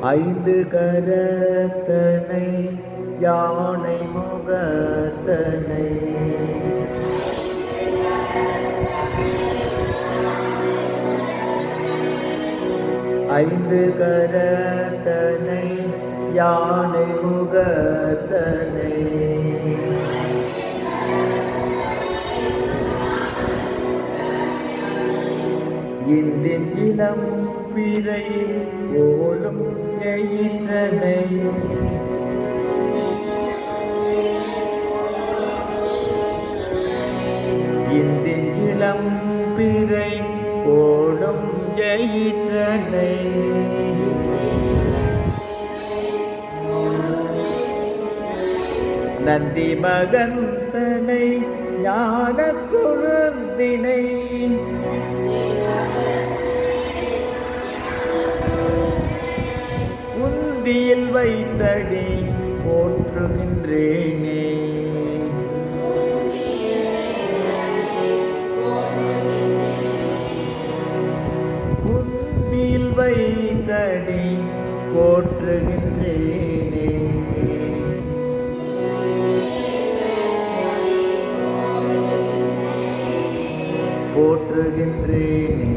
ஐந்து கரத்தனை யானை முகத்தனை ஐந்து கரத்தனை யானை முகத்தனை இந்தின் இளம் பிறை போலும் எயிற்றனை இந்தின் இளம் பிறை போலும் எயிற்றனை நந்தி மகந்தனை ஞான குழந்தினை புந்தியில் வைத்தடி போற்றுகின்றேனே புந்தியில் வைத்தடி போற்றுகின்றேனே போற்றுகின்றேனே